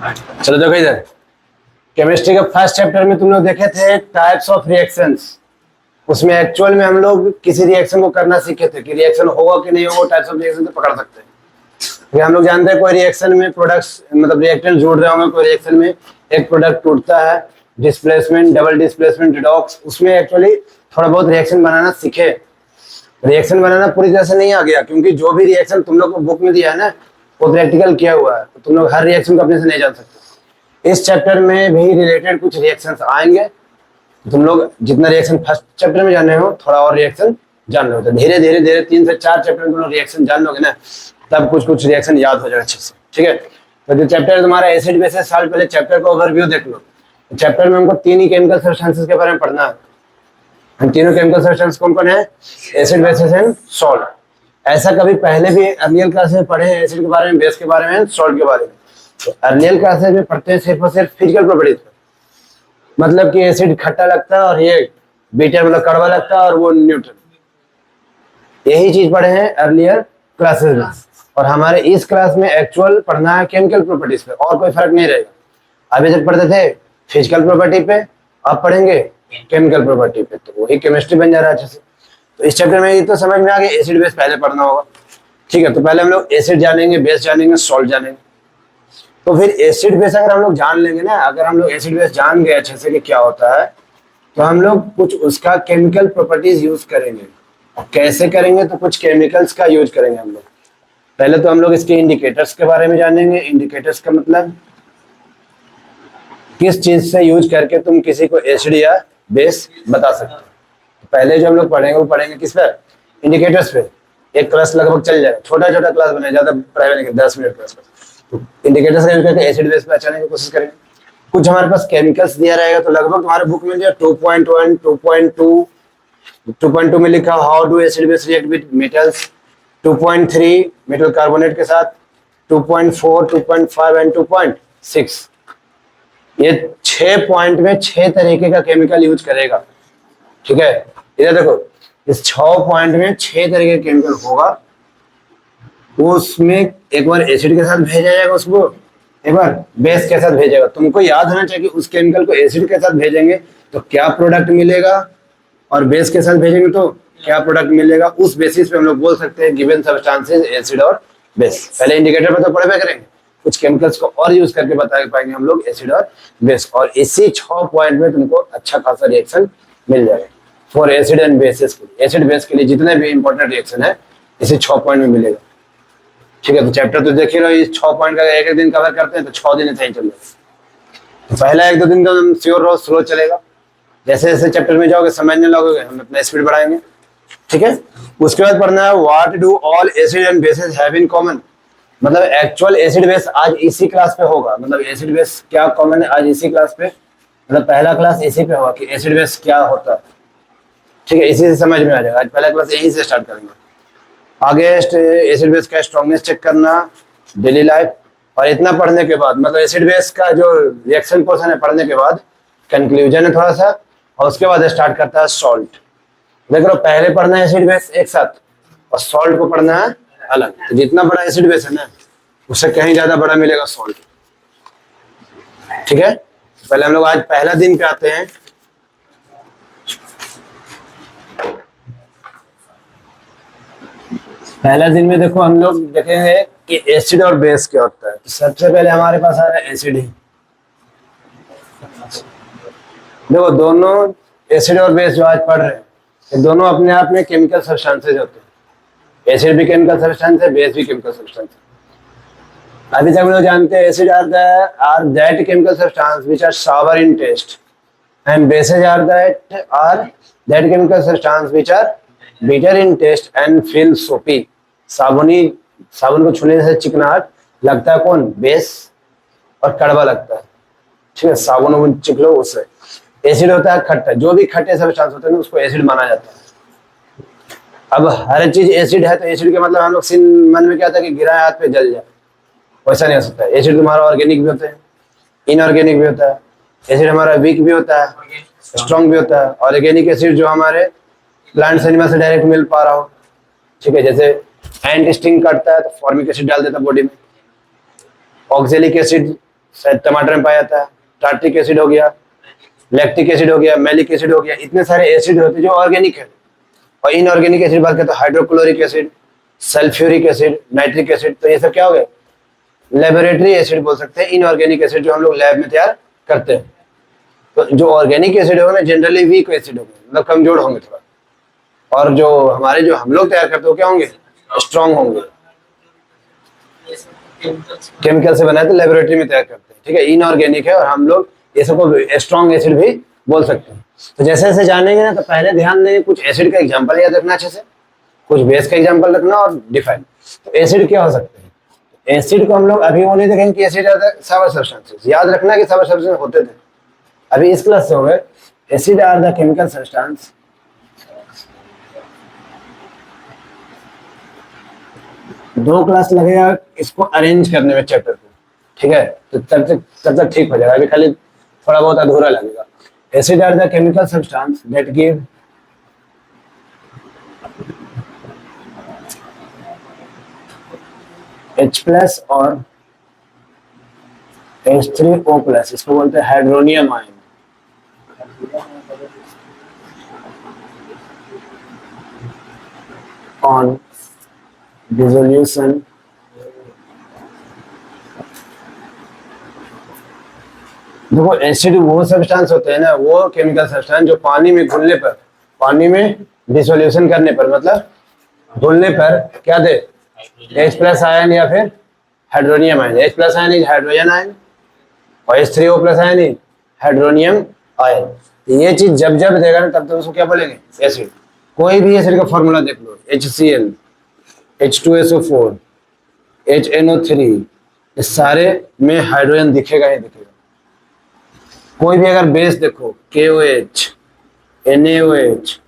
चलो देखो इधर, केमिस्ट्री का फर्स्ट चैप्टर में तुम लोग देखे थे टाइप्स ऑफ रिएक्शंस। उसमें एक्चुअल में हम लोग किसी रिएक्शन को करना सीखे थे कि रिएक्शन होगा कि नहीं होगा, टाइप्स ऑफ रिएक्शन तो पकड़ सकते हैं। फिर हम लोग जानते हैं कोई रिएक्शन में प्रोडक्ट्स मतलब रिएक्टेंट जुड़ रहे होंगे, कोई रिएक्शन में एक प्रोडक्ट टूटता है, डिस्प्लेसमेंट, डबल डिस्प्लेसमेंट, रिडॉक्स, उसमें एक्चुअली थोड़ा बहुत रिएक्शन बनाना सीखे। रिएक्शन बनाना पूरी तरह से नहीं आ गया क्योंकि जो भी रिएक्शन तुम लोग को बुक में दिया है ना वो प्रैक्टिकल किया हुआ है, तो तुम लोग हर रिएक्शन को अपने से नहीं जान सकते। इस चैप्टर में भी रिलेटेड कुछ रिएक्शंस आएंगे, तुम लोग जितना रिएक्शन फर्स्ट चैप्टर में जाने हो थोड़ा और रिएक्शन जान लो, तो धीरे धीरे धीरे 3 से 4 चैप्टर में तुम लोग रिएक्शन जान लोगे ना, तब कुछ कुछ रिएक्शन याद हो जाएगा अच्छे से। ठीक है, तो जो चैप्टर है तुम्हारा एसिड बेसिस साल, पहले चैप्टर का ओवरव्यू देख लो। चैप्टर में हमको 3 ही केमिकल सब्सटेंसेस के बारे में पढ़ना है। हम तीनों केमिकल सब्सटेंस कौन कौन है? Acid, basis and salt. ऐसा कभी पहले भी अर्लियर क्लास में पढ़े हैं एसिड के बारे में, बेस के बारे में, सॉल्ट के बारे में? तो अर्लियर क्लासेस में पढ़ते हैं सिर्फ और सिर्फ फिजिकल प्रॉपर्टीज पे, मतलब कि एसिड खट्टा लगता है और ये बीटर मतलब कड़वा लगता है और वो न्यूट्रल। यही चीज पढ़े हैं अर्लियर क्लासेस में, और हमारे इस क्लास में एक्चुअल पढ़ना है केमिकल प्रॉपर्टीज पे, और कोई फर्क नहीं रहेगा। अभी तक पढ़ते थे फिजिकल प्रॉपर्टी पे, अब पढ़ेंगे केमिकल प्रॉपर्टी पे, तो वही केमिस्ट्री बन जा रहा है अच्छे से। तो इस चैप्टर में ये तो समझ में आ गया एसिड बेस पहले पढ़ना होगा। ठीक है, तो पहले हम लोग एसिड जानेंगे, बेस जानेंगे, सॉल्ट जानेंगे। तो फिर एसिड बेस अगर हम लोग जान लेंगे ना, अगर हम लोग एसिड बेस जान गए अच्छे से कि क्या होता है, तो हम लोग कुछ उसका केमिकल प्रॉपर्टीज यूज करेंगे। और कैसे करेंगे? तो कुछ केमिकल्स का यूज करेंगे हम लोग। पहले तो हम लोग इसके इंडिकेटर्स के बारे में जानेंगे। इंडिकेटर्स का मतलब किस चीज से यूज करके तुम किसी को एसिड या बेस बता सकते हो। तो पहले जो हम लोग पढ़ेंगे वो पढ़ेंगे किस पर? इंडिकेटर्स पे। एक क्लास लगभग चल जाएगा, छोटा छोटा क्लास बने, ज्यादा प्राइवेट नहीं, 10 मिनट क्लास। तो इंडिकेटर्स का यूज करके एसिड बेस पहचानने की कोशिश करेंगे। कुछ हमारे पास केमिकल्स दिया रहेगा, तो लगभग तुम्हारे बुक में जो 2.1, 2.2, 2.2 में लिखा how do acid base react with metals, 2.3 metal carbonate के साथ, 2.4, 2.5 एंड 2.6। ये 6 पॉइंट में 6 तरीके का केमिकल यूज करेगा। ठीक है, इधर देखो, इस 6 पॉइंट में 6 तरीके का केमिकल होगा। उसमें एक बार एसिड के साथ भेजा जाएगा उसको, एक बार बेस के साथ भेजेगा। तुमको याद होना चाहिए कि उस केमिकल को एसिड के साथ भेजेंगे तो क्या प्रोडक्ट मिलेगा, और बेस के साथ भेजेंगे तो क्या प्रोडक्ट मिलेगा। उस बेसिस पे हम लोग बोल सकते हैं गिवन सब्सटेंसेस एसिड और बेस। पहले इंडिकेटर पे तो पढ़े करेंगे, कुछ केमिकल्स को और यूज करके बता पाएंगे हम लोग एसिड और बेस, और इसी 6 पॉइंट में तुमको अच्छा खासा रिएक्शन मिल जाएगा फॉर एसिड एंड बेसिस के लिए। एसिड बेस के लिए जितने भी इंपॉर्टेंट रिएक्शन है इसी 6 पॉइंट में मिलेगा। ठीक है, तो चैप्टर तो देख ही रहो, इस 6 पॉइंट का एक दिन कवर करते हैं तो 6 दिन सही चल जाएगा। तो पहला 1-2 दिन तो हम श्योर रहो स्लो चलेगा, जैसे जैसे चैप्टर में जाओगे समझने लगोगे हम अपना स्पीड बढ़ाएंगे। ठीक है, उसके बाद पढ़ना है what do all acid and bases have in common. मतलब एक्चुअल एसिड बेस आज इसी क्लास पे होगा, मतलब एसिड बेस क्या कॉमन है आज इसी क्लास पे, मतलब पहला क्लास इसी पे होगा कि एसिड बेस क्या होता है। ठीक है, इसी से समझ में आ जाएगा। आज पहला क्लास यहीं से स्टार्ट करेंगे। आगे एसिड बेस का स्ट्रॉन्गनेस चेक करना, डेली लाइफ, और इतना पढ़ने के बाद मतलब एसिड बेस का जो रिएक्शन पोर्शन है पढ़ने के बाद कंक्लूजन है थोड़ा सा, और उसके बाद स्टार्ट करता है सॉल्ट। देख लो, पहले पढ़ना है एसिड बेस एक साथ और सॉल्ट को पढ़ना है अलग। तो जितना बड़ा एसिड बेस है ना उससे कहीं ज्यादा बड़ा मिलेगा सॉल्ट। ठीक है, पहले हम लोग आज पहला दिन पे आते हैं। पहला दिन में देखो हम लोग देखेंगे कि एसिड और बेस क्या होता है। तो सबसे पहले हमारे पास आ रहा है एसिड ही। देखो, दोनों एसिड और बेस जो आज पढ़ रहे हैं ये दोनों अपने आप में केमिकल सब्सटेंसेज होते हैं। एसिड भी केमिकल सब्सटेंस है, बेस भी केमिकल सब्सटेंस है। अभी तक हम लोग जानते हैं acid are that chemical substance which are sour in taste and bases are that chemical substance which are bitter in taste and feel soapy. साबुन को छूने से चिकनाहट लगता है कौन? बेस, और कड़वा लगता है। ठीक है, साबुन वो चिक लो उससे। एसिड होता है खट्टा, जो भी खट्टे सब्सटेंस होते हैं उसको एसिड माना जाता है। अब हर चीज एसिड है तो एसिड के मतलब हम लोग मन में क्या था कि गिरा हाथ पे जल जाए, वैसा नहीं हो सकता। एसिड तुम्हारा ऑर्गेनिक भी होता है, इनऑर्गेनिक भी होता है। एसिड हमारा वीक भी होता है, स्ट्रॉन्ग भी होता है। ऑर्गेनिक एसिड जो हमारे प्लांट एनिमल से डायरेक्ट मिल पा रहा हो। ठीक है, जैसे एंट स्टिंग काटता है तो फॉर्मिक एसिड डाल देता है बॉडी में। ऑक्जेलिक एसिड शायद टमाटर में पाया जाता है, टार्ट्रिक एसिड हो गया, लैक्टिक एसिड हो गया, मैलिक एसिड हो गया, इतने सारे एसिड होते हैं जो ऑर्गेनिक है। और इनऑर्गेनिक एसिड बात करें तो hydrochloric acid, sulphuric acid, nitric acid, तो ये सब क्या हो गए, लेबोरेटरी एसिड बोल सकते हैं, इनऑर्गेनिक एसिड जो हम लोग लैब में तैयार करते हैं। तो जो ऑर्गेनिक एसिड होगा ना जनरली वीक एसिड होंगे, मतलब कमजोर होंगे थोड़ा, और जो हमारे जो हम लोग तैयार करते हो क्या होंगे, स्ट्रांग होंगे। केमिकल से बनाए तो लेबोरेटरी में तैयार करते हैं, ठीक है, इनऑर्गेनिक है, और हम लोग ये सबको स्ट्रांग एसिड भी बोल सकते हैं। तो जैसे जैसे जानेंगे ना, तो पहले ध्यान देंगे कुछ एसिड का एग्जांपल याद रखना अच्छे से, कुछ बेस का एग्जांपल रखना और डिफाइन। तो एसिड क्या हो सकते हैं, एसिड को हम लोग अभी वो नहीं देखेंगे कि एसिड सावर सब्सटेंसेस, याद रखना कि सावर सब्सटेंस होते थे, अभी इस क्लास से हो गए। Acid are the chemical substance दो क्लास लगेगा इसको अरेंज करने में चैप्टर को, ठीक है, तो तब तक ठीक हो जाएगा, अभी खाली थोड़ा बहुत अधूरा लगेगा। Acid are the chemical substance that give H+ और H3O+, इसको बोलते हैं हाइड्रोनियम आयन। ऑन डिसोल्यूशन देखो, एसिड वो सब्सटेंस होते हैं ना, वो केमिकल सब्सटेंस जो पानी में घुलने पर, पानी में डिसोल्यूशन करने पर, मतलब घुलने पर क्या दे, H+ आयन या फिर hydronium ion. H+ ion is hydrogen ion और H3O+ ion is hydronium ion. ये चीज जब जब देगा ना तब तब उसको क्या बोलेंगे, एसिड। कोई भी एसिड का फॉर्मूला देख लो, HCl, H2SO4, HNO3, इस सारे में हाइड्रोजन दिखेगा ही दिखेगा। कोई भी अगर बेस देखो, KOH, NaOH,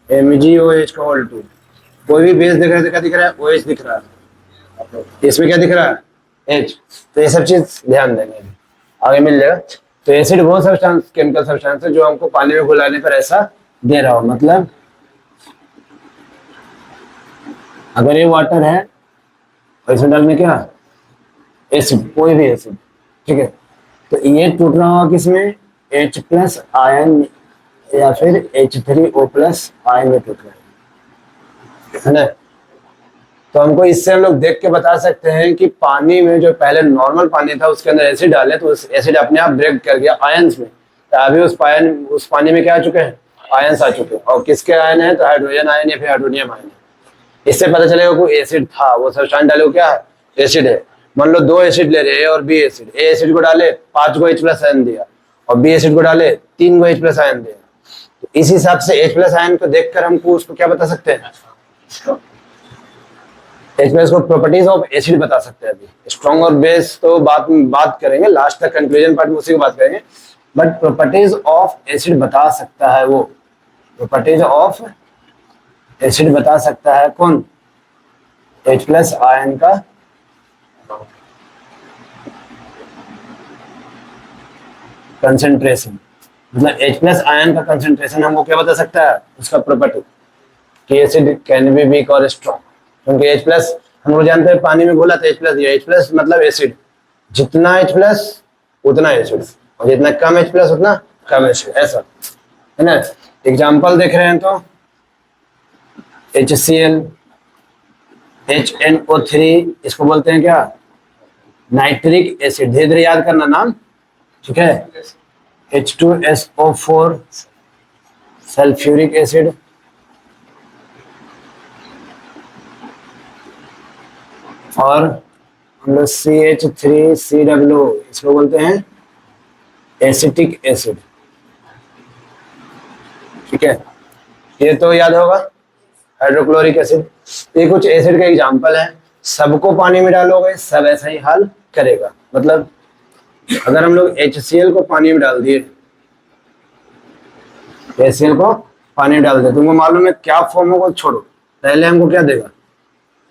MgOH का ऑल टू, कोई भी बेस दिख रहा है तो क्या दिख रहा है, OH दिख रहा है, इसमें क्या दिख रहा है, H। तो ये सब चीज ध्यान देंगे, आगे मिल जाएगा। तो एसिड वो सब्सटेंस, केमिकल सब्सटेंस है जो हमको पानी में घुलाने पर ऐसा दे रहा हो, मतलब अगर ये वाटर है और इसमें डालने क्या, एसिड, कोई भी एसिड, ठीक है, तो ये टूट रहा होगा किसमें, H+ आयन या फिर H3O+ आयन में टूट रहा है ना। तो हमको इससे हम लोग देख के बता सकते हैं कि पानी में जो पहले नॉर्मल पानी था उसके अंदर एसिड डाले तो उस एसिड अपने आप ब्रेक कर गया आयंस में, तो अभी उस पानी में क्या आ चुके हैं, आयंस आ चुके हैं। और किसके आयन है, तो हाइड्रोजन आयन या फिर हाइड्रोनियम आयन है। इससे पता चलेगा कोई एसिड था, वो सब्सटेंस डाले क्या है, एसिड है। मान लो दो एसिड ले रहे हैं, A और B एसिड, A एसिड को डाले 5 को H+ आयन दिया और B एसिड को डाले 3 को H+ आयन दिया। तो इस हिसाब से H+ आयन को देखकर हमको उसको क्या बता सकते हैं, H+ को प्रॉपर्टीज ऑफ एसिड बता सकते हैं। अभी स्ट्रॉन्ग और बेस तो बात करेंगे, लास्ट तक कंक्लूजन पार्ट में उसी को बात करेंगे, बट प्रॉपर्टीज ऑफ एसिड बता सकता है वो, प्रॉपर्टीज ऑफ एसिड बता सकता है कौन, H+ आयन का कंसंट्रेशन, मतलब H+ आयन का कंसंट्रेशन हमको क्या बता सकता है, उसका प्रॉपर्टी कि एसिड कैन बी वीक और स्ट्रॉन्ग। क्योंकि H+ हम लोग जानते हैं पानी में घोला तो H+ दिया, H+ मतलब एसिड, जितना H+ उतना एसिड, और जितना कम H+ उतना कम एसिड, ऐसा है ना। एग्जांपल देख रहे हैं तो HCl, HNO3, इसको बोलते हैं क्या, नाइट्रिक एसिड, धीरे धीरे याद करना नाम, ठीक है। H2SO4, सल्फ्यूरिक एसिड, और हम लोग CH3COO, इसको बोलते हैं एसिटिक एसिड, ठीक है। ये तो याद होगा। हाइड्रोक्लोरिक एसिड, ये कुछ एसिड का एग्जांपल है। सबको पानी में डालोगे सब ऐसा ही हाल करेगा, मतलब अगर हम लोग HCl को पानी में डाल दिए, HCl को पानी में डाल दिए, तुमको मालूम है क्या फॉर्म होगा, छोड़ो, पहले हमको क्या देगा,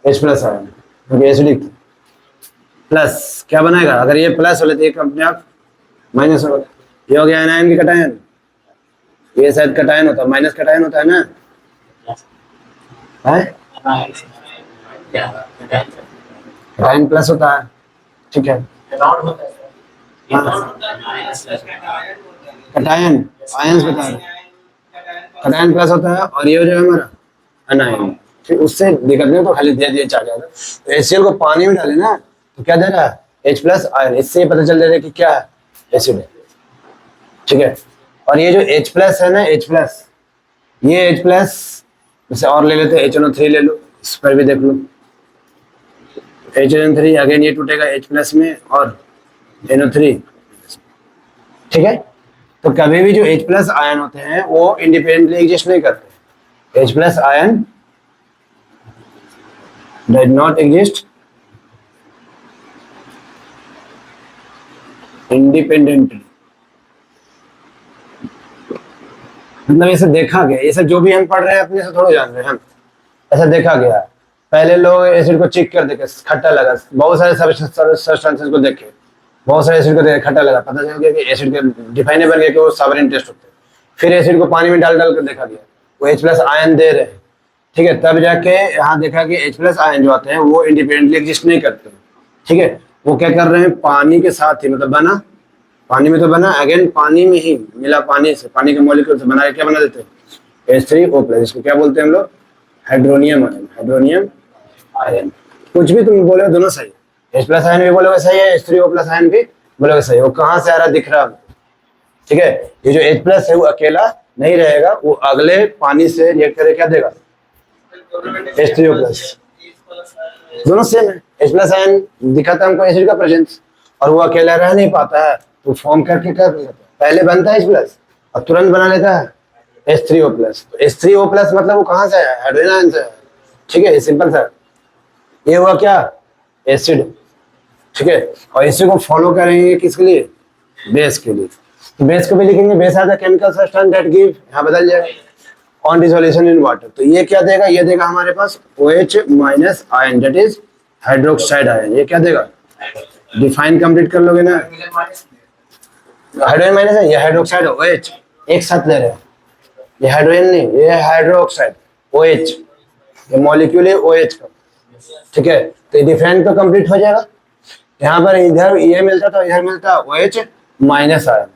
H+ आयन, क्योंकि एसिडिक, प्लस क्या बनाएगा, अगर ये प्लस हो लेते अपने आप माइनस होगा। ये हो गया एनायन की कटायन, ये शायद कटायन होता है, माइनस कटायन होता है ना, है कटायन प्लस होता है, ठीक है। कटायन, आयंस बता रहे, कटायन प्लस होता है और ये हो जाएगा हमारा अनायन। फिर उससे दिक्कत नहीं, तो खाली दे दिए चार जाएगा। तो HCl को पानी में डाले ना तो क्या दे रहा है, H प्लस आयन। इससे पता चल रहा है कि क्या है, एसिड है। ठीक है, और ये जो H प्लस है ना, H प्लस, ये H प्लस जैसे और ले लेते हैं, HNO3 ले लो, इस पर भी देख लो, HNO3 अगेन ये टूटेगा H प्लस में और NO3। ठीक है, तो कभी भी जो H प्लस आयन होते हैं वो इंडिपेंडेंटली एग्जिस्ट नहीं करते। H plus ion does not exist independently. मतलब ऐसा देखा गया, ये सब जो भी हम पढ़ रहे हैं अपने से थोड़ा जान रहे हैं हम, ऐसा देखा गया। पहले लोग एसिड को चेक कर देखे, खट्टा लगा, बहुत सारे सब्सटेंसेस को देखे, बहुत सारे एसिड को देखे खट्टा लगा, पता चल गया कि एसिड के डिफाइने बन गया कि वो सावरिन टेस्ट होते हैं। फिर एसिड को पानी में डाल डाल कर देखा गया, वो H प्लस आयन दे रहे हैं। ठीक है, तब जाके यहाँ देखा कि H प्लस आयन जो आते हैं वो इंडिपेंडेंटली एग्जिस्ट नहीं करते। ठीक है, वो क्या कर रहे हैं, पानी के साथ ही, मतलब बना पानी में तो बना, अगेन पानी में ही मिला, पानी से, पानी के मॉलिक्यूल से बना के क्या बना देते हैं, H3O+। इसको क्या बोलते हैं हम लोग, हाइड्रोनियम आयन। हाइड्रोनियम आयन, कुछ भी तुम बोले दोनों सही है। H प्लस आयन भी बोलोगे सही है, H3O+ आयन भी बोलोगे सही है। वो कहाँ से आ रहा दिख रहा। ठीक है, ये जो H प्लस है वो अकेला नहीं रहेगा, वो अगले पानी से रिएक्ट करके क्या देगा, H3O+। दोनों सेम है। H प्लस आयन दिखाता है हमको एसिड का प्रेजेंस, और वो अकेला रह नहीं पाता है, तो फॉर्म करके कर लेता है, पहले बनता है H प्लस और तुरंत बना लेता है H3O+। तो H3O+ मतलब वो कहाँ से है, हाइड्रोजन आयन से है। ठीक है, ये सिंपल सा, ये हुआ क्या, एसिड। ठीक है, और इसी को फॉलो करेंगे किसके लिए, बेस के लिए। तो बेस को भी लिखेंगे, base are the chemical substance that give, यहाँ बदल जाएगा, ऑन डिसोल्यूशन इन वाटर। तो ये क्या देगा, ये देगा हमारे पास OH- ion, that is hydroxide ion. ये क्या देगा, डिफाइन कंप्लीट कर लोगे ना, हाइड्रोजन माइनस है, ये हाइड्रोक्साइड OH एक साथ ले रहे हैं, ये हाइड्रोजन नहीं, ये हाइड्रोक्साइड OH, ये मॉलिक्यूल है OH का। ठीक है, तो ये डिफाइन तो कंप्लीट हो जाएगा। यहाँ पर इधर ये मिलता तो इधर मिलता OH- आयन।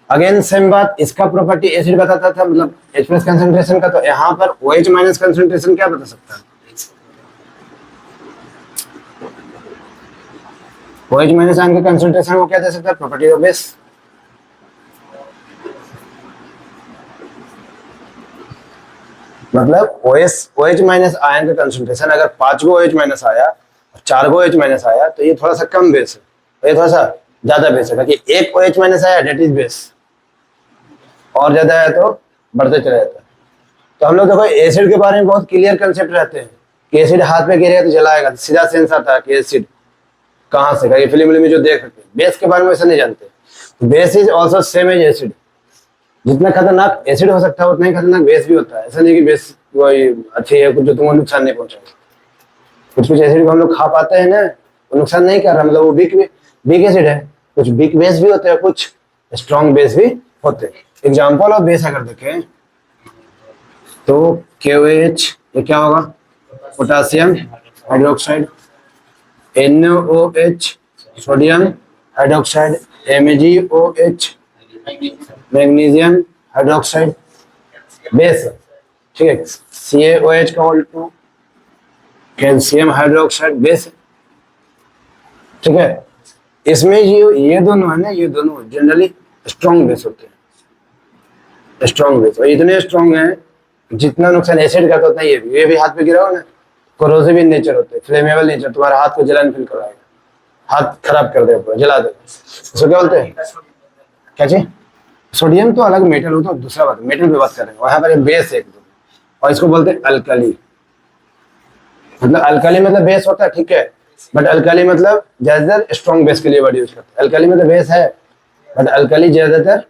अगेन सेम बात, इसका प्रॉपर्टी एसिड बताता था, मतलब H प्लस कंसंट्रेशन का, तो यहाँ पर OH- कंसंट्रेशन क्या बता सकता है, OH- आयन का कंसंट्रेशन वो क्या दे सकता है, प्रॉपर्टी ऑफ बेस। मतलब OH- आयन का कंसंट्रेशन अगर 5 गो OH- आया और 4 गो OH- आया तो ये थोड़ा सा कम बेस है, और ये थोड़ा सा ज्यादा बेस है, क्योंकि एक OH- आया डेट इज बेस, और ज्यादा है तो बढ़ते चले जाता है। तो हम लोग देखो एसिड के बारे में बहुत क्लियर कंसेप्ट रहते हैं कि एसिड हाथ पे गिरेगा तो जलाएगा, सीधा सेंस आता है कि एसिड कहाँ से, कहीं फिल्म में जो देख सकते हैं। बेस के बारे में ऐसा नहीं जानते। Base is also same as acid, जितना खतरनाक एसिड हो सकता है उतना ही खतरनाक बेस भी होता है। ऐसा नहीं कि बेस कोई अच्छी है कुछ जो तुमको नुकसान नहीं पहुंचाएगा। कुछ कुछ एसिड को हम लोग खा पाते हैं ना, वो नुकसान नहीं कर रहा, मतलब वो वीक एसिड है। कुछ वीक बेस भी होते हैं, कुछ स्ट्रॉन्ग बेस भी होते हैं। एग्जाम्पल ऑफ बेस अगर देखें तो KOH, ये क्या होगा, potassium hydroxide, NaOH, sodium hydroxide, MgOH, magnesium hydroxide, base. ठीक है, CaOH का होल कैल्शियम हाइड्रोक्साइड, बेस। ठीक है, इसमें ये दोनों है ना, ये दोनों जनरली स्ट्रॉन्ग बेस होते हैं, स्ट्रॉन्ग बेस। और इतने स्ट्रॉन्ग है, जितना नुकसान एसिड करता उतना ये भी हाथ पे गिरा हो ना, कोरोसिव इन नेचर होते हैं, फ्लेमेबल नेचर, तुम्हारे हाथ को जलन फील कराएगा, हाथ खराब कर देगा, पूरा जला देगा। इसको क्या बोलते हैं, क्या चीज, सोडियम तो अलग मेटल हो, तो दूसरा बात, मेटल पे बात कर रहे हैं, वहां पर बेस है एक दो, और इसको बोलते हैं अल्कली। मतलब अल्कली मतलब बेस होता है, ठीक है, बट अल्कली मतलब ज्यादातर स्ट्रॉन्ग बेस के लिए वर्ड यूज करते हैं। अल्कली मतलब बेस है, बट अल्कली ज्यादातर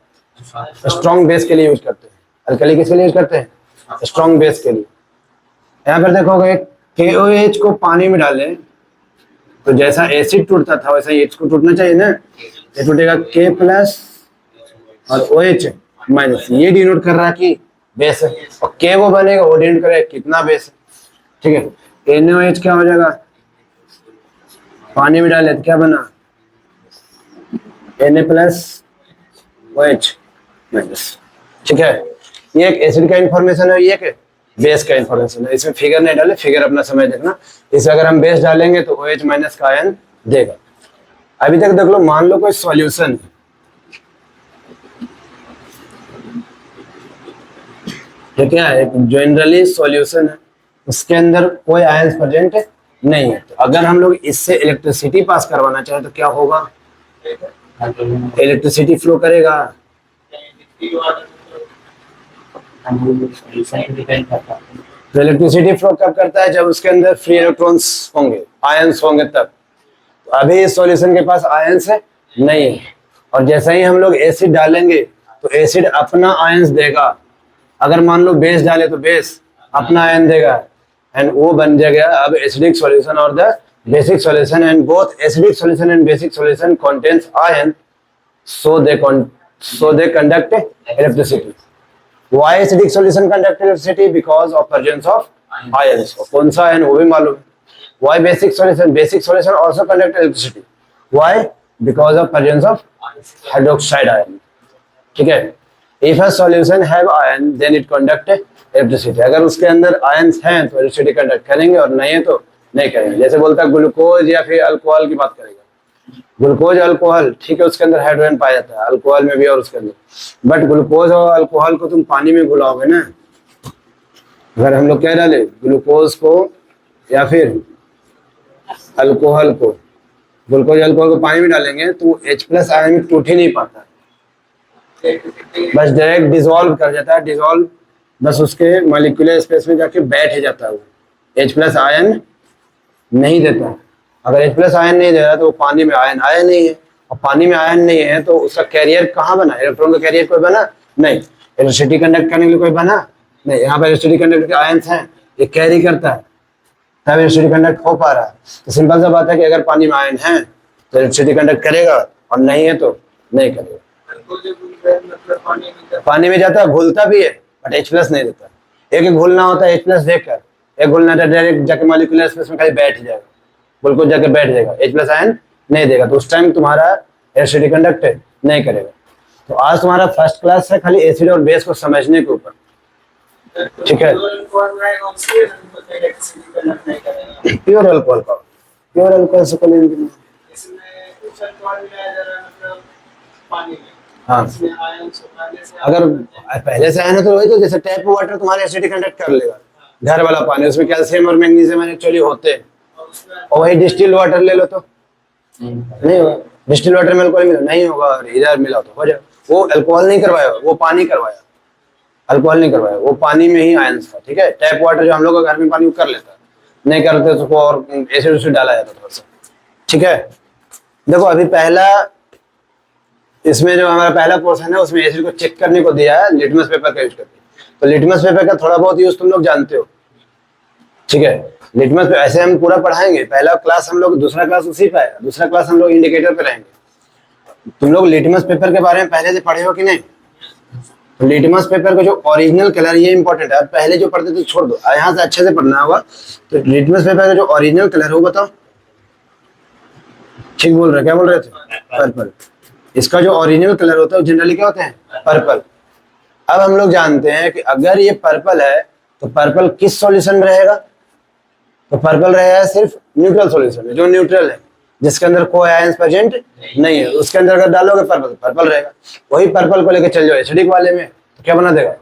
स्ट्रॉन्ग बेस के लिए यूज करते हैं। अल्कली किसके लिए यूज करते हैं, स्ट्रॉन्ग बेस के लिए। यहाँ पर देखोगे KOH को पानी में डालें तो जैसा एसिड टूटता था वैसा H को टूटना चाहिए ना, ये टूटेगा K+ और OH-, ये डिनोट कर रहा है कि बेस है, और K वो बनेगा वो डिनोट करेगा कितना बेस है। ठीक है, NaOH क्या हो जाएगा, पानी में डाले तो क्या बना Na प्लस OH माइनस। ठीक है, ये एक एसिड का इंफॉर्मेशन है, ये एक बेस का इंफॉर्मेशन है। इसमें फिगर नहीं डाले, फिगर अपना समय देखना। इसे अगर हम बेस डालेंगे तो OH माइनस का आयन देगा। अभी तक देख लो, मान लो कोई सॉल्यूशन, ठीक है, एक जनरली सॉल्यूशन है, उसके अंदर कोई आयंस प्रेजेंट नहीं है। तो अगर हम लोग इससे इलेक्ट्रिसिटी पास करवाना चाहे तो क्या होगा, इलेक्ट्रिसिटी फ्लो करेगा। तो इलेक्ट्रिसिटी फ्लो कब करता है, जब उसके अंदर फ्री इलेक्ट्रॉन्स होंगे, आयंस होंगे तब। तो अभी इस सॉल्यूशन के पास आयंस है नहीं है, और जैसे ही हम लोग एसिड डालेंगे तो एसिड अपना आयंस देगा। अगर मान लो बेस डाले तो बेस अपना आयन देगा, एंड वो बन जाएगा अब एसिडिक सॉल्यूशन और the basic solution, and both acidic solution and basic solution contains ion, so they conduct electricity. Why acidic solution conduct electricity? Because of presence of ions. और कौन सा आयन वो भी मालूम है। Why basic solution also conduct electricity? Why? Because of presence of hydroxide ion. ठीक है, if a solution have ion then it conduct electricity. अगर उसके अंदर आयंस हैं तो इलेक्ट्रिसिटी कंडक्ट करेंगे, और नहीं है तो नहीं करेंगे। जैसे बोलता है ग्लूकोज या फिर अल्कोहल की बात करेगा, ग्लूकोज अल्कोहल, ठीक है, उसके अंदर हाइड्रोजन पाया जाता है, अल्कोहल में भी और उसके अंदर। बट ग्लूकोज और अल्कोहल को तुम पानी में घुलाओगे ना, अगर हम लोग क्या डाले, ग्लूकोज को या फिर अल्कोहल को, ग्लूकोज अल्कोहल को पानी में डालेंगे तो H प्लस आयन में टूट ही नहीं पाता, बस डायरेक्ट डिजोल्व कर जाता है। डिजोल्व बस उसके मॉलिक्यूलर स्पेस में जाके बैठ जाता है। वो H प्लस आयन नहीं देता। अगर H प्लस आयन नहीं दे रहा तो वो पानी में आयन आया नहीं है, और पानी में आयन नहीं है तो उसका कैरियर कहाँ बना, इलेक्ट्रॉन का कैरियर कोई बना नहीं, इलेक्ट्रिसिटी कंडक्ट करने के लिए कोई बना नहीं। यहाँ पर इलेक्ट्रिसिटी कंडक्ट के आयन्स हैं, ये कैरी करता है, तब इलेक्ट्रिसिटी कंडक्ट हो पा रहा है। तो सिंपल सा बात है कि अगर पानी में आयन है तो इलेक्ट्रिसिटी कंडक्ट करेगा, और नहीं है तो नहीं करेगा। पानी में जाता है, घुलता भी है, बट H प्लस नहीं देता। एक घुलना होता है H प्लस देकर, एक घुलना डायरेक्ट जाके मॉलिक्यूलर स्पेस में खाली बैठ जाएगा, बिल्कुल जाके बैठ जाएगा, H प्लस आयन नहीं देगा, तो उस टाइम तुम्हारा इलेक्ट्रिसिटी कंडक्ट नहीं करेगा। तो आज तुम्हारा फर्स्ट क्लास है खाली एसिड और बेस को समझने के ऊपर, ठीक है। प्योर अल्कोहल का, प्योर अल्कोहल से कोई, हाँ, अगर पहले से आयन है तो वही, तो जैसे टैप वाटर तुम्हारे एसिडिटी कंडक्ट कर लेगा, घर वाला पानी, उसमें कैल्शियम और मैग्नीशियम एक्चुअली होते हैं। और वही डिस्टिल वाटर ले लो तो नहीं होगा, डिस्टिल वाटर में अल्कोहल मिला नहीं होगा, और इधर मिला तो हो जाएगा। वो अल्कोहल नहीं करवाया, वो पानी करवाया, अल्कोहल नहीं करवाया, वो पानी में ही आयंस था, ठीक है। टैप वाटर जो हम लोग घर में पानी कर लेता, नहीं करते तो उसको और एसिड उसिड डाला जाता थोड़ा सा, ठीक है। देखो अभी पहला, इसमें जो हमारा पहला पोर्शन है उसमें एसिड को चेक करने को दिया है लिटमस पेपर का यूज करके। तो लिटमस पेपर का थोड़ा बहुत यूज तुम लोग जानते हो, ठीक है। लिटमस पे ऐसे हम पूरा पढ़ाएंगे, पहला क्लास हम लोग, दूसरा क्लास उसी पे आएगा, दूसरा क्लास हम लोग इंडिकेटर पे रहेंगे। तुम लोग लिटमस पेपर के बारे में पहले से पढ़े हो कि नहीं? तो लिटमस पेपर का जो ओरिजिनल कलर, ये इंपॉर्टेंट है, पहले जो पढ़ते थे छोड़ दो, यहाँ से अच्छे से पढ़ना होगा। तो लिटमस पेपर का जो ओरिजिनल कलर है वो बताओ, ठीक बोल रहे, क्या बोल रहे थे? पर्पल। इसका जो ओरिजिनल कलर होता है वो जनरली क्या होते हैं? पर्पल। अब हम लोग जानते हैं कि अगर ये पर्पल है तो पर्पल किस सॉल्यूशन में रहेगा? तो पर्पल रहेगा सिर्फ न्यूट्रल सॉल्यूशन में, जो न्यूट्रल है, जिसके अंदर कोई आयंस प्रेजेंट नहीं है, उसके अंदर अगर डालोगे पर्पल, पर्पल रहेगा। वही पर्पल को लेके चल जाओ एसिडिक वाले में तो क्या बना देगा?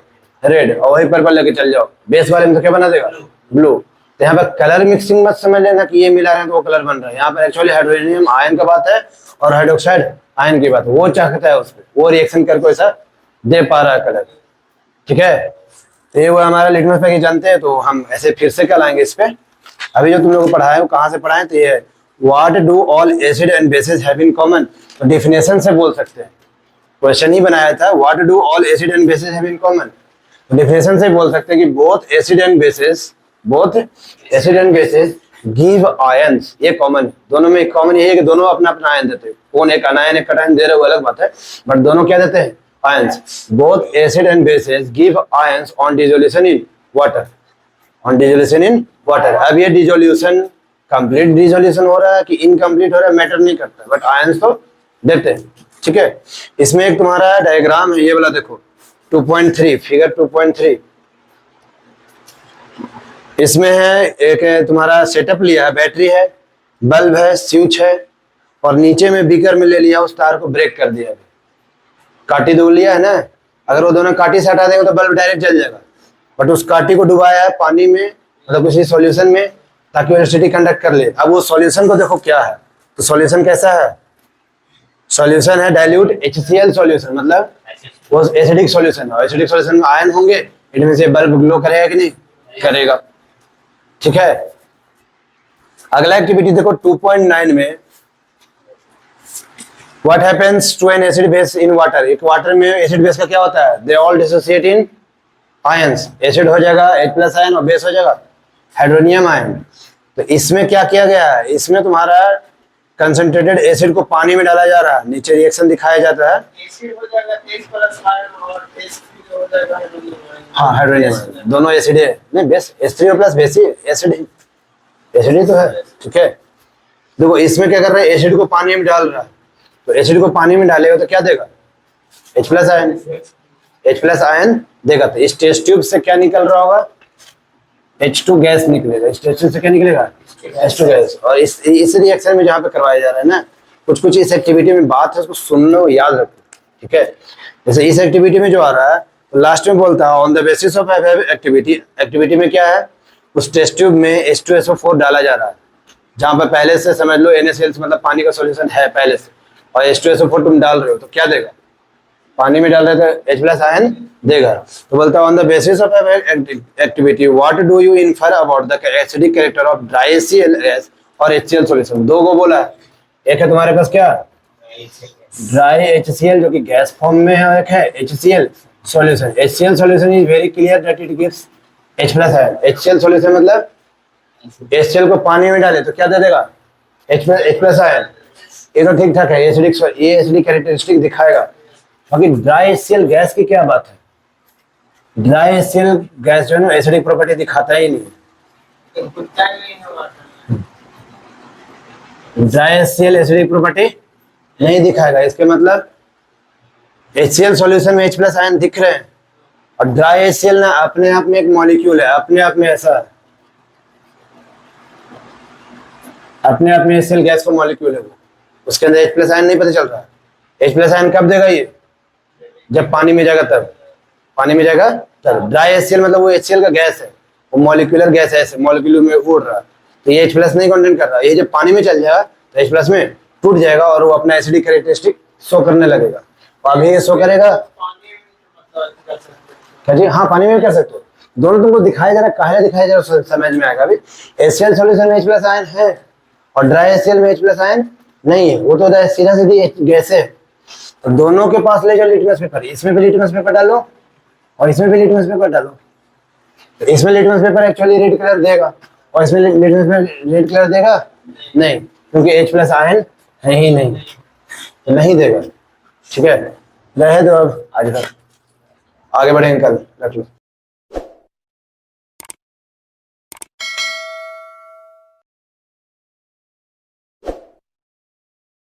रेड। और वही पर्पल लेके चल जाओ बेस वाले में तो क्या बना देगा? ब्लू। तो यहाँ पर कलर मिक्सिंग मत समझ लेना कि ये मिला रहे हैं तो वो कलर बन रहा है। यहाँ पर एक्चुअली हाइड्रोजनियम आयन का बात है और हाइड्रोक्साइड आयन की बात है, वो चाहता है उसमें, वो रिएक्शन करके ऐसा दे पा रहा है कलर, ठीक है। तो ये वो हमारा लिटमस पेपर जानते हैं, तो हम ऐसे फिर से कल आएंगे इस पे। अभी जो तुम लोग को पढ़ाया है वो कहाँ से पढ़ाए? तो ये what do all acid and bases have in common, तो डेफिनेशन से बोल सकते हैं, क्वेश्चन ही बनाया था what do all acid and bases have in common, तो डेफिनेशन से बोल सकते हैं कि both acid and bases give ions, ये कॉमन है, दोनों में कॉमन ये है कि दोनों अपना अपना आयन देते हैं। कौन एक अनायन एक कटायन दे रहे हो अलग बात है, बट दोनों क्या देते हैं? Ions. Both acid and bases give ions on dissolution in water, on dissolution in water. अब ये डिसोल्यूशन कंप्लीट डिसोल्यूशन हो रहा है कि इनकम्प्लीट हो रहा है मैटर नहीं करता, बट आयंस तो देते हैं। ठीक है। इसमें एक तुम्हारा डायग्राम है, ये वाला देखो 2.3 फिगर 2.3। इसमें है एक है तुम्हारा सेटअप लिया है, बैटरी है, बल्ब है, स्विच है, और नीचे में बीकर में ले लिया उस तार को ब्रेक कर दिया। काटी दो लिया है ना, अगर वो दोनों काटी से हटा देंगे तो बल्ब डायरेक्ट जल जाएगा, बट उस काटी को डुबाया है पानी में, मतलब किसी सॉल्यूशन में, ताकि वो इलेक्ट्रिसिटी कंडक्ट कर ले। अब वो सॉल्यूशन को देखो क्या है, तो सॉल्यूशन कैसा है, सॉल्यूशन है डाइल्यूट HCl सॉल्यूशन, मतलब वो एसिडिक सॉल्यूशन है। एसिडिक सॉल्यूशन में आयन होंगे, इनमें से बल्ब ग्लो करेगा कि नहीं करेगा, ठीक है। अगला एक्टिविटी देखो 2.9 में, what happens to an acid base in water. एक वाटर में एसिड बेस का क्या होता है, they all dissociate in ions. Acid हो जाएगा H+ आयन और बेस हो जाएगा हाइड्रोनियम आयन। तो इसमें क्या किया गया है, इसमें तुम्हारा कंसंट्रेटेड एसिड को पानी में डाला जा रहा है, नीचे रिएक्शन दिखाया जाता है। एसिड हो जाएगा H+ आयन और बेस हो जाएगा हाइड्रोनियम आयन। हाँ हाइड्रोनियम, दोनों एसिड है, नहीं बेस H3O+ बेस ही एसिड ही तो है, ठीक है। देखो इसमें क्या कर रहा है, एसिड को पानी में डाल रहा है, तो एसिड को पानी में डालेगा तो क्या देगा, H+ आयन, H+ आयन देगा। तो इस टेस्ट ट्यूब से क्या निकल रहा होगा, H2 गैस निकलेगा। इस टेस्ट ट्यूब से क्या निकलेगा, H2 गैस। और इस रिएक्शन में जहाँ पे करवाया जा रहा है ना, कुछ कुछ इस एक्टिविटी में बात है, उसको सुन लो, याद रखो, ठीक है। जैसे इस एक्टिविटी में जो आ रहा है, तो लास्ट में बोलता है on the basis of activity. Activity में क्या है, उस टेस्ट ट्यूब में H2SO4 डाला जा रहा है, जहाँ पर पहले से समझ लो NaCl मतलब पानी का सॉल्यूशन है पहले से, और H2SO4 तुम डाल रहे हो, तो क्या देगा, पानी में डाल रहे तो H+ आयन देगा। तो बोलता है on the basis of activity what do you infer about the acidic character of dry HCl gas और HCl सॉल्यूशन। दो को बोला है, एक है तुम्हारे पास क्या, ड्राई HCl जो कि गैस फॉर्म में है, एक है HCl solution. HCl solution is very clear that it gives H+ ion. HCl solution मतलब HCl को पानी में डाले तो क्या दे देगा, H+ आयन। ये तो ठीक ठाक है, ये एसिडिक कैरेक्टरिस्टिक दिखाएगा। बाकी ड्राई HCl गैस की क्या बात है, ड्राई HCl गैस जो है ना एसिडिक प्रॉपर्टी दिखाता ही नहीं। ड्राई HCl एसिडिक प्रॉपर्टी नहीं दिखाएगा, इसके मतलब HCl सॉल्यूशन में H+ आयन दिख रहे हैं, और ड्राई HCl ना अपने आप में एक मॉलिक्यूल है, अपने आप में ऐसा है, अपने आप में HCl गैस का मॉलिक्यूल है वो, उसके अंदर H+ आयन नहीं पता चल रहा है। H+ आयन कब देगा ये, जब पानी में जाएगा तब, पानी में जाएगा तब। ड्राई HCl मतलब वो HCl का गैस है, वो मॉलिक्यूलर गैस है, ऐसे मॉलिक्यूल में उड़ रहा है, तो ये H+ नहीं कंटेंट कर रहा। ये जब पानी में चल जाएगा तो H+ में टूट जाएगा और वो अपना एसिडिक कैरेक्टरिस्टिक शो करने लगेगा। तो अभी ये शो करेगा क्या जी, हाँ पानी में कर सकते हो, दोनों तुमको दिखाया जा रहा है, कहा दिखाया जा रहा है, समझ में आएगा। अभी HCl सॉल्यूशन में H+ आयन है और ड्राई HCl में H+ आयन नहीं है, वो तो सीधा सीधी गैस है। तो दोनों के पास ले जाओ लिटमस पेपर, इसमें भी लिटमस पेपर डालो और इसमें भी लिटमस पेपर डालो। तो इसमें litmus paper actually red colour देगा और इसमें लिटमस पेपर रेड कलर देगा नहीं, क्योंकि H+ आयन है ही नहीं, तो नहीं देगा, ठीक है। रहे दो, अब आज तक आगे बढ़ेंगे, कल रख लो।